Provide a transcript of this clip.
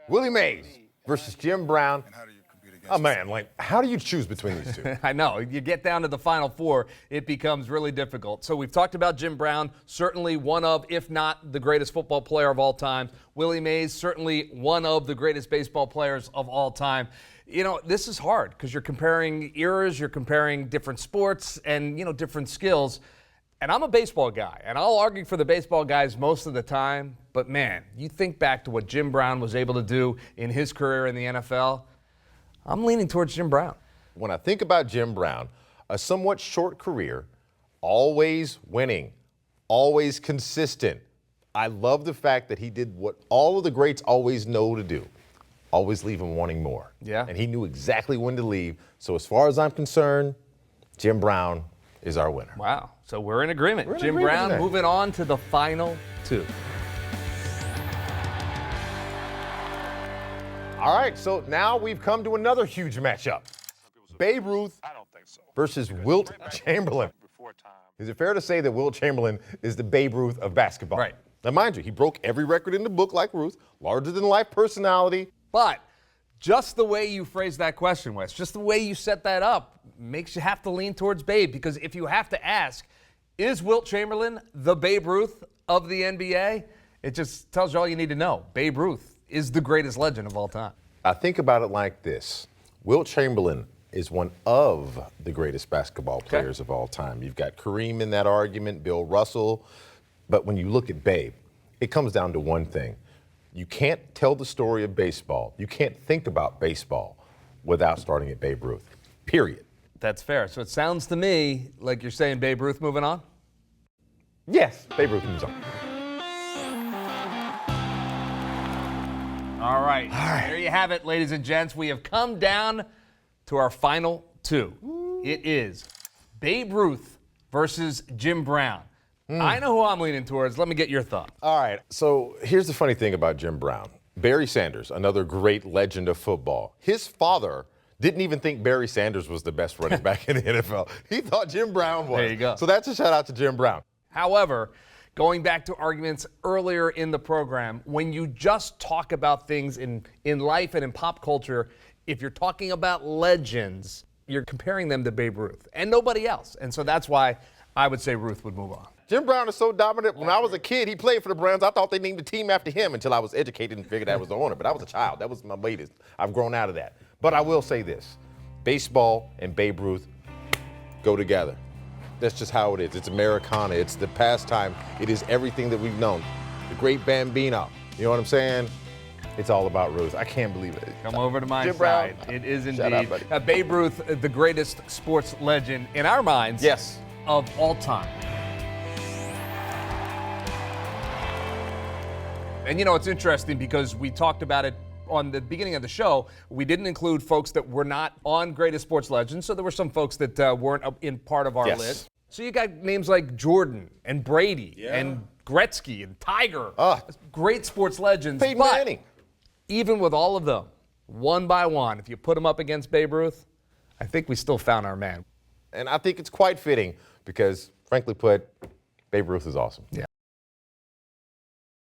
Willie Mays versus Jim Brown. Oh, man, how do you choose between these two? I know. You get down to the Final Four, it becomes really difficult. So we've talked about Jim Brown, certainly one of, if not the greatest football player of all time. Willie Mays, certainly one of the greatest baseball players of all time. You know, this is hard because you're comparing eras, you're comparing different sports and, different skills. And I'm a baseball guy, and I'll argue for the baseball guys most of the time. But, man, you think back to what Jim Brown was able to do in his career in the NFL, I'm leaning towards Jim Brown. When I think about Jim Brown, a somewhat short career, always winning, always consistent. I love the fact that he did what all of the greats always know to do, always leave him wanting more. Yeah. And he knew exactly when to leave. So as far as I'm concerned, Jim Brown is our winner. Wow. So we're in agreement. We're in Jim agreement Brown today. moving on to the final two. All right, so now we've come to another huge matchup. Babe Ruth versus Wilt Chamberlain. Is it fair to say that Wilt Chamberlain is the Babe Ruth of basketball? Right. Now, mind you, he broke every record in the book like Ruth, larger-than-life personality. But just the way you phrased that question, Wes, just the way you set that up makes you have to lean towards Babe, because if you have to ask, is Wilt Chamberlain the Babe Ruth of the NBA? It just tells you all you need to know. Babe Ruth is the greatest legend of all time. I think about it like this. Wilt Chamberlain is one of the greatest basketball players of all time. You've got Kareem in that argument, Bill Russell. But when you look at Babe, it comes down to one thing. You can't tell the story of baseball. You can't think about baseball without starting at Babe Ruth, period. That's fair. So it sounds to me like you're saying Babe Ruth moving on? Yes, Babe Ruth moves on. All right. There you have it, ladies and gents. We have come down to our final two. It is Babe Ruth versus Jim Brown. I know who I'm leaning towards. Let me get your thought. All right, so here's the funny thing about Jim Brown. Barry Sanders, another great legend of football. His father didn't even think Barry Sanders was the best running back in the NFL. He thought Jim Brown was. There you go. So that's a shout out to Jim Brown. However, going back to arguments earlier in the program, when you just talk about things in life and in pop culture, if you're talking about legends, you're comparing them to Babe Ruth and nobody else. And so that's why I would say Ruth would move on. Jim Brown is so dominant. When I was a kid, he played for the Browns. I thought they named the team after him until I was educated and figured that was the owner. But I was a child. That was my latest. I've grown out of that. But I will say this. Baseball and Babe Ruth go together. That's just how it is. It's Americana. It's the pastime. It is everything that we've known. The great Bambino. You know what I'm saying? It's all about Ruth. I can't believe it. Come over to my Jim side. Brown. It is Shout out, indeed. buddy. Babe Ruth, the greatest sports legend in our minds. Yes. Of all time. And it's interesting because we talked about it on the beginning of the show. We didn't include folks that were not on greatest sports legends, so there were some folks that weren't in part of our list. So you got names like Jordan and Brady and Gretzky and Tiger. Great sports legends. Peyton but Manning. even with all of them, one by one, if you put them up against Babe Ruth, I think we still found our man. And I think it's quite fitting because, frankly put, Babe Ruth is awesome. Yeah.